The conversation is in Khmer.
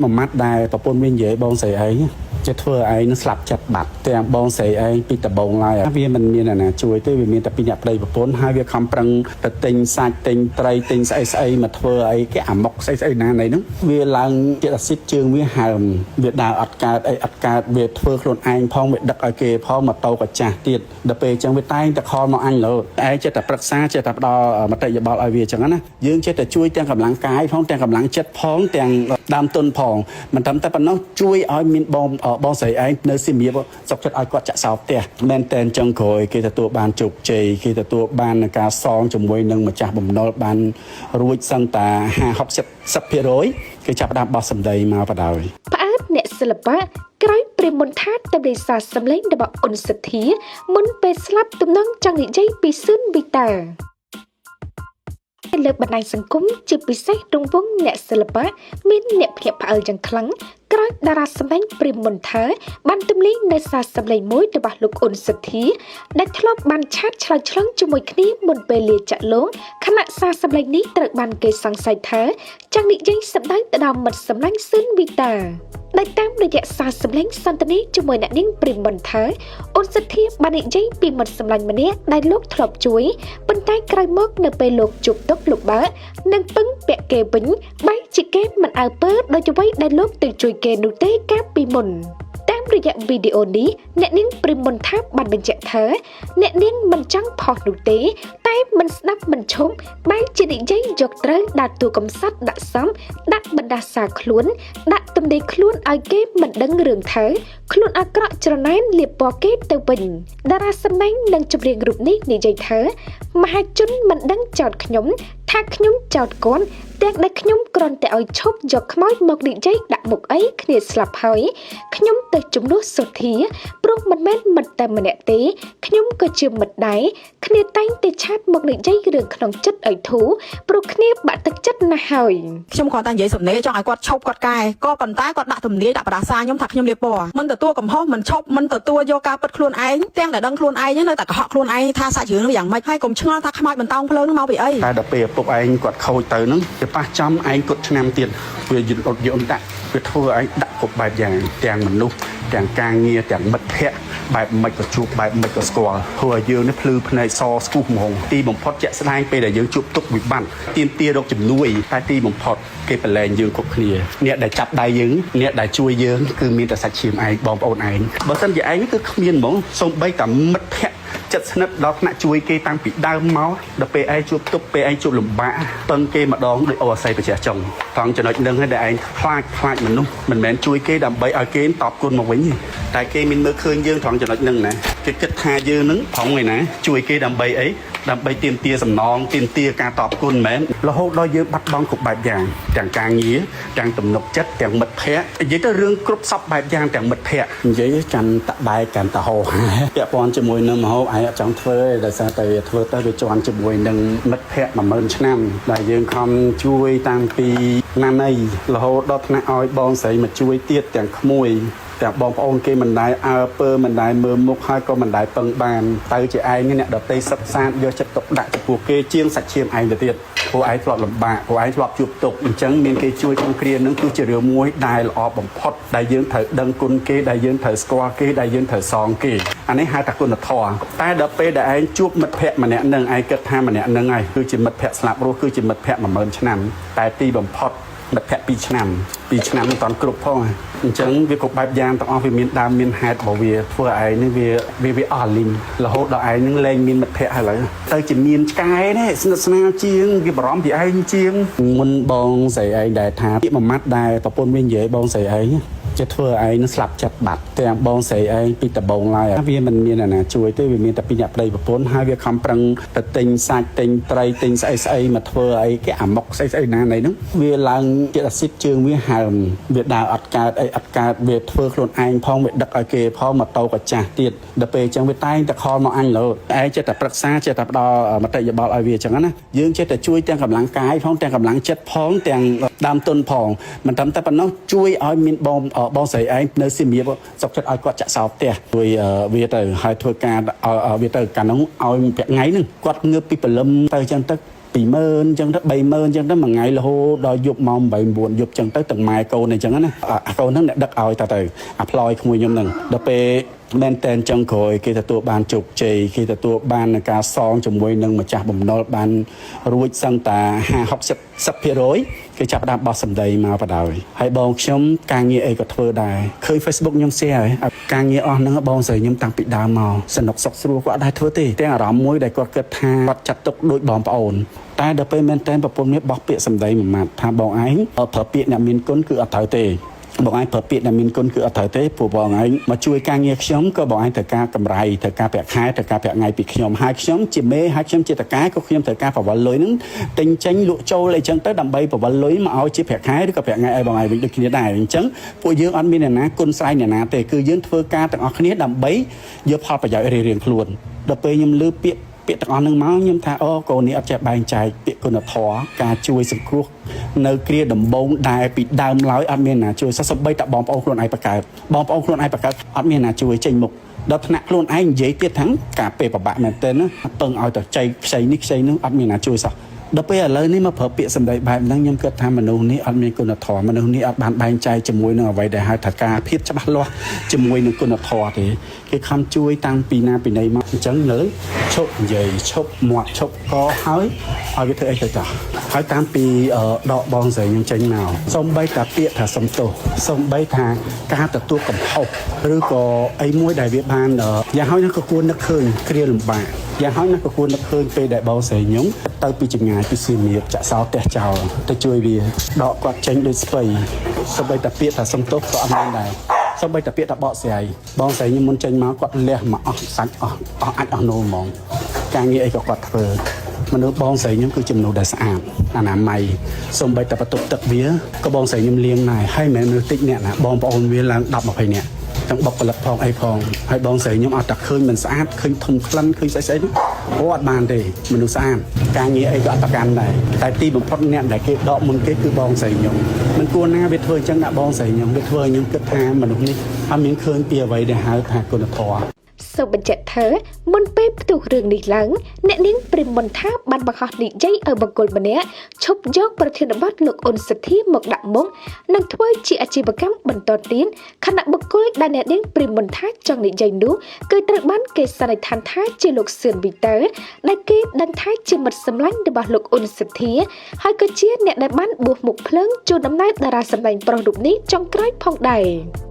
một mắt đài và pôn viên dễ bông sấy ấyจะធ្វើឯងនឹងស្លាប់ចិត្តបាត់ទាំងបងស្រីឯងពីដំបងឡើយវាមិនមានណាជួយទេវាមានតែពីអ្នកប្តីប្រពន្ធហើយវាខំប្រឹងទៅទិញសាច់ទិញត្រីទិញស្អីមកធ្វើអីគេអាមុកស្អីណាណីហ្នឹងវាឡើងជាតិអាស៊ីតជើងវាហើមវាដើរអត់កើតអីអត់កើតវាធ្វើខ្លួនឯងផងវាដឹកឲ្យគេផងម៉ូតូក៏ចាស់ទៀតដល់ពេលអញ្ចឹងវាតែងតែខលមកអញលោឯងចេះតែប្រឹក្សាចេះតែផ្ដល់មតិយោបល់ឲ្យវាអញ្ចឹងណាយើងចេះតែជួយទាំងកម្លាំងកាយផងទាំងកម្លាំងចិត្តផងទាំងដើមទុនផងមិនត្រឹមតែប៉ុណ្ណោះជួយឲ្យមានបងស្រីឯងនៅសៀមរាបសុខចិត្តឲ្យគាត់ចាក់សោផ្ទះមែនតែអញ្ចឹងក្រោយគេទទួលបានជោគជ័យគេទទួលបានការសងជាមួយនឹងម្ចាស់បំណុលបានរួចសឹងតែ50-60% គេចាប់ផ្ដើមបោះសម្ដីមកបដ ாய் ផ្អើតអ្នកសិល្បៈក្រោយព្រមថាទៅរិសាសម្លេងរបស់អ៊ុនសធាមុនពេលស្លាប់ទំនងចង់និយាយពីស៊ុនវីតាលើបណ្ដាញសង្គមជាពិសេសរង្វង់អ្នកសិល្បៈមានអ្នកភ្ញាក់ផ្អើលយ៉ាងខ្លាំងក្រោយតារាសម្ដែងព្រាមមន្ថាបានទម្លាយនៅសារសម្លេងមួយរបស់លោកអ៊ុនសធាដែលធ្លាប់បានឆាតឆ្លើយឆ្លងជាមួយគ្នាមុនពេលលាចាក់លោកខណៈសារសម្លេងនេះត្រូវបានគេសង្ស័យថាចង់និយាយសម្ដែងទៅដល់មិត្តសម្លាញ់ស៊ុនវីតាដែលតាមរយៈសារសម្លេងសន្ទនាជាមួយអ្នកនាងព្រាមមន្ថាអ៊ុនសធាបាននិយាយពីមិត្តសម្លាញ់ម្នាក់ដែលលោកធ្លាប់ជួយប៉ុន្តែក្រោយមកនៅពេលលោកជួបទុកលោកបើនឹងពឹងពាក់គេវិញបែរជាគេមិនអើពើដោយអ្វីដែលលោកទៅជួយគេនោះទេកាលពីមុនតាមរយៈវីដេអូនេះអ្នកនាងព្រាមមន្ថាបានបញ្ជាក់ថាអ្នកនាងមិនចង់ផុសនោះទេតែមិនស្ដាប់មិនឈប់បែរជានិយាយយកត្រូវដាក់តួកំសត់ដាក់សំដាក់បណ្ដាសាខ្លួនដាក់ទំនេរខ្លួនឲ្យគេមិនដឹងរឿងថាខ្លួនអាក្រក់ច្រណែនលៀបពណ៌គេទៅវិញតារាសម្ដែងនិងចម្រៀងរូបនេះនិយាយថាមហាជនមិនដឹងចោទខ្ញុំថាខ្ញុំចោទគាត់ទាំងដែលខ្ញុំគ្រាន់តែឲ្យឈប់យកខ្មោចមកនិយាយដាក់មុខអីគ្នាស្លាប់ហើយខ្ញុំទៅជំនួសសុធាព្រោះមិនមែនមិត្តតែម្នាក់ទេខ្ញុំក៏ជាមិត្តដែរគ្នាតែងតែឆាតមកនិយាយរឿងក្នុងចិត្តឲ្យធូរព្រោះគ្នាបាក់ទឹកចិត្តណាស់ហើយខ្ញុំគ្រាន់តែនិយាយសំណេរចង់ឲ្យគាត់ឈប់គាត់កែក៏ប៉ុន្តែគាត់ដាក់ទំនាយដាក់បដាសាខ្ញុំថាខ្ញុំលៀបពណ៌មិនទទួលកំហុសមិនឈប់មិនទទួលយកការពិតខ្លួនឯងទាំងដែលដឹងខ្លួនឯងនៅតែកុហកខ្លួនឯងថាសាច់រឿងនោះយ៉ាងម៉េចហើយកុំឆ្ងល់ថាខ្មោចបន្តោងភ្លើងនោះមកពីអីតែដល់ពេលឪពុកឯងគាត់ខូចទៅហ្នឹងវាប៉ះចំឯងគាត់ឆ្នាំទៀតវាយត់យំដាក់វាធ្វើឯងដាក់គ្រប់បែបយ៉ាងទាំងមនុស្សទាំងការងារទាំងមិត្តភ័ក្តិបែបមិនក៏ជួបបែបមិនក៏ស្គាល់ធ្វើឲ្យយើងនេះភ្លឺភ្នែកសស្គូសហ្មងទីបំផុតជាក់ស្ដែងពេលដែលយើងជួបទុកវិបត្តិទាមទាររកជំនួយតែទីបំផុតគេប្រឡែងយើងគ្រប់គ្នាអ្នកដែលចាប់ដៃយើងអ្នកដែលជួយយើងគឺមានតែសាច់ឈាមឯងបងប្អូនឯងបើមិនជាឯងគឺគ្មានហ្មងសូម្បីតែមិត្តភ័ក្តិចិត្តស្និទ្ធដល់ថ្នាក់ជួយគេតាំងពីដើមមកដល់ពេលឯងជួបទុកពេលឯងជួបលំបាកពឹងគេម្ដងដោយអស់អាស័យប្រជាចុងត្រង់ចំណុចនឹងហើយដែលឯងខ្លាចមនុស្សមិនមែនជួយគេដើម្បីឲ្យគេតបគុណមកវិញទេតែគេមានមើលឃើញយើងត្រង់ចំណុចនឹងណាគេគិតថាយើងនឹងប្រងឯណាជួយគេដើម្បីអីដើម្បីទាមទារសំណងទាមទារការតបគុណមែនរហូតដល់យើងបាត់បង់គ្រប់បែបយ៉ាងទាំងការងារទាំងទំនុកចិត្តទាំងមិត្តភ័ក្តិនិយាយទៅរឿងគ្រប់សពបែបយ៉ាងទាំងមិត្តភ័ក្តិនិយាយកាន់តបែកកាន់តហោពាក់ព័ន្ធជាមួយនឹងមហោបឯងអត់ចង់ធ្វើទេដោយសារតែធ្វើទៅវាជាន់ជាមួយនឹងមិត្តភ័ក្តិ10000ឆ្នាំដែលយើងខំជួយតាំងពីណាណីរហូតដល់ថ្នាក់ឲ្យបងស្រីមកជួយទៀតទាំងក្មួយតែបងប្អូនគេមិនដែលអើពើមិនដែលមើលមុខហើយក៏មិនដែលពឹងបានទៅជាឯងអ្នកដតីសិក្សាយកចិត្តទុកដាក់ចំពោះគេជាងសាច់ឈាមឯងទៅទៀតព្រោះឯងធ្លាប់លំបាកព្រោះឯងធ្លាប់ជួបទុក្ខអញ្ចឹងមានគេជួយក្នុងគ្រានឹងគឺជារឿងមួយដែលល្អបំផុតដែលយើងត្រូវដឹងគុណគេដែលយើងត្រូវស្គាល់គេដែលយើងត្រូវសងគេអានេះហៅថាគុណធម៌តែដល់ពេលដែលឯងជួបមិត្តភ័ក្តិម្នាក់នឹងឯងគិតថាម្នាក់នឹងហើយគឺជាមិត្តភ័ក្តិស្លាប់រស់គឺជាមិត្តភ័ក្តិ10000ឆ្នាំតែទីបំផុតមិត្តភ័ក្តិ2ឆ្នាំមិនតាន់គ្រប់ផងអញ្ចឹងវាគ្រប់បែបយ៉ាងទាំងអស់វាមានដើមមានហេតុរបស់វាធ្វើឲ្យឯងនេះវាអស់លីងរហូតដល់ឯងនឹងលែងមានមិត្តភ័ក្តិហើយឡើយទៅជាមានឆ្កែនេះស្និទ្ធស្នាលជាងវាបារម្ភពីឯងជាងមុនបងស្រីឯងដែលថាពាក្យមួយម៉ាត់ដែលប្រពន្ធវានិយាយបងស្រីឯងจะធ្វើឯងនឹងស្លាប់ចិត្តបាត់ទាំងបងស្រីឯងពីដំបងឡើយវាមិនមានណាជួយទេវាមានតែពីអ្នកប្តីប្រពន្ធហើយវាខំប្រឹងទៅទិញសាច់ទិញត្រីទិញស្អីមកធ្វើអីគេអាមុកស្អីណាណីហ្នឹងវាឡើងជាតិអាស៊ីតជើងវាហើមវាដើរអត់កើតអីអត់កើតវាធ្វើខ្លួនឯងផងវាដឹកឲ្យគេផងម៉ូតូក៏ចាស់ទៀតដល់ពេលអញ្ចឹងវាតែងតែខលមកអញលោឯងចេះតែប្រឹក្សាចេះតែផ្ដល់មតិយោបល់ឲ្យវាអញ្ចឹងណាយើងចេះតែជួយទាំងកម្លាំងកាយផងទាំងកម្លាំងចិត្តផងទាំងដើមទុនផងមិនត្រឹមតែប៉ុណ្ណោះជួយឲ្យមានបងស្រីឯងនៅសៀមរាបសុខចិត្តឲ្យគាត់ចាក់សោផ្ទះជួយវាទៅហើយធ្វើការវាទៅកាលនោះឲ្យប្រាក់ថ្ងៃហ្នឹងគាត់ងើបពីព្រលឹមទៅអញ្ចឹងទៅ 20,000ចឹងទៅ30,000ចឹងទៅមួយថ្ងៃរហូតដល់យប់ម៉ោង8 9យប់ចឹងទៅទាំងម៉ែកូនអីចឹងណាកូនហ្នឹងអ្នកដឹកឲ្យទៅអាផ្លយក្មួយខ្ញុំហ្នឹងដល់ពេលមែនតែនចឹងក្រោយគេទទួលបានជោគជ័យគេទទួលបានការសងជាមួយនឹងម្ចាស់បំណុលបានរួចសឹងតា50-60% គេចាប់ផ្ដើមបោះសម្ដីមកបដ ហើយបងខ្ញុំការងារអីក៏ធ្វើដែរឃើញ Facebook ខ្ញុំ share ហើយការងារអស់ហ្នឹងបងស្រីខ្ញុំតាំងពីដើមមកសនុកសុខស្រួលគាត់អត់ដែរធ្វើទេតែអារម្មណ៍មួយដែលគាត់គិតថាគាត់ចាត់ទុកដូចបងប្អូនតែដល់ពេលមែនតែនប្រពន្ធមានបោះពាក្យសម្ដីមួយម៉ាត់ថាបងឯងប្រើពាក្យអ្នកមានគុណគឺអត់ត្រូវទេបងឯងប្រើពាក្យដែលមានគុណគឺអត់ត្រូវទេព្រោះបងឯងមកជួយការងារខ្ញុំក៏បងឯងត្រូវការកម្រៃត្រូវការប្រាក់ខែត្រូវការប្រាក់ថ្ងៃពីខ្ញុំហើយខ្ញុំជាមេហើយខ្ញុំជាតកាក៏ខ្ញុំត្រូវការប្រវល់លុយហ្នឹងទិញចេញលក់ចូលអីចឹងទៅដើម្បីប្រវល់លុយមកឲ្យជាប្រាក់ខែឬក៏ប្រាក់ថ្ងៃឲ្យបងឯងវិញដូចគ្នាដែរអញ្ចឹងពួកយើងអត់មានអ្នកណាគុណស្រ័យអ្នកណាទេគឺយើងធ្វើការទាំងអស់គ្នាដើម្បីយកផលប្រយោជន៍រៀងៗខ្លួនដល់ពេលខ្ញុំលើពាក្យទាំងអស់ហ្នឹងមកខ្ញុំថាអូកូននេះអត់ចេះបែងចែកពាក្យគុណធម៌ការជួយសង្គ្រោះនៅគ្រាដំបូងដែលពីដើមឡើយអត់មានណាជួយសម្បីតែបងប្អូនខ្លួនឯងបង្កើតបងប្អូនខ្លួនឯងបង្កើតអត់មានណាជួយចេញមុខដល់ថ្នាក់ខ្លួនឯងនិយាយទៀតទាំងការពេលប្របាក់មែនទែនណាពឹងឲ្យតែចៃខ្ចីនេះខ្ចីនោះអត់មានណាជួយសោះដល់ពេលឥឡូវនេះមកប្រើពាក្យសម្ដីបែបហ្នឹងខ្ញុំគិតថាមនុស្សនេះអត់មានគុណធម៌មនុស្សនេះអត់បានបែងចែកជាមួយនឹងអ្វីដែលហៅថាការភាពច្បាស់លាស់ជាមួយនឹងគុណធម៌ទេគេខំជួយតាំងពីណាពីណីមកអញ្ចឹងលើឈប់និយាយឈប់មាត់ឈប់កហើយឲ្យវាធ្វើអីទៅចាហើយតាមពីដកបងស្រីខ្ញុំចេញមកសូម្បីតែពាក្យថាសំទោសសូម្បីថាការទទួលកំហុសឬក៏អីមួយដែលវាបានយ៉ាងហោចណាស់ក៏គួរនឹកឃើញគ្រាលំបាកយ៉ាងហោចណាស់ក៏គួរនឹកឃើញពេលដែលបងស្រីខ្ញុំទៅពីចម្ងាយពីសៀមរាបចាក់សោផ្ទះចោលទៅជួយវាដកគាត់ចេញដូចស្ពៃសូម្បីតែពាក្យថាសំទោសក៏អត់មានដែរសូម្បីតែពាក្យថាបកស្រាយបងស្រីខ្ញុំមុនចេញមកគាត់លះមកអស់សាច់អស់អាចអស់នោមហ្មងការងារអីក៏គាត់ធ្វើមនុស្សបងស្រីខ្ញុំគឺជាមនុស្សដែលស្អាតអនាម័យសូម្បីតែបន្ទប់ទឹកវាក៏បងស្រីខ្ញុំលាងដែរហើយមិនមែនមនុស្សតិចអ្នកណាបងប្អូនវាឡើង10-20នាក់ទាំងបុគ្គលិកផងអីផងហើយបងស្រីខ្ញុំអត់តែឃើញមិនស្អាតឃើញធំក្លិនឃើញស្អីៗអូអត់បានទេមនុស្សស្អាតការងារអីក៏អត់ប្រកាន់ដែរតែទីបំផុតអ្នកដែលគេដកមុនគេគឺបងស្រីខ្ញុំមិនគួរណាវាធ្វើអញ្ចឹងដាក់បងស្រីខ្ញុំវាធ្វើឲ្យខ្ញុំគិតថាមនុស្សនេះអត់មានឃើញពីអ្វីដែលហៅថាគុណធម៌សូមបញ្ជាក់ថាមុនពេលផ្ទុះរឿងនេះឡើងអ្នកនាងព្រិមមន្ថាបានបង្ហោះនិយាយឲ្យបុគ្គលម្នាក់ឈប់យកប្រធានបទលោកអ៊ុនសទ្ធាមកដាក់មុខនិងធ្វើជាអាជីវកម្មបន្តទៀតខណៈបុគ្គលដែលអ្នកនាងព្រិមមន្ថាចង់និយាយនោះគឺត្រូវបានគេសន្និដ្ឋានថាជាលោកសឿនវីទ័រដែលគេដឹងថាជាមិត្តសម្លាញ់របស់លោកអ៊ុនសទ្ធាហើយក៏ជាអ្នកដែលបានបួសមុខភ្លើងជួនដំណើរតារាសម្ដែងប្រុសរូបនេះចុងក្រោយផងដែរ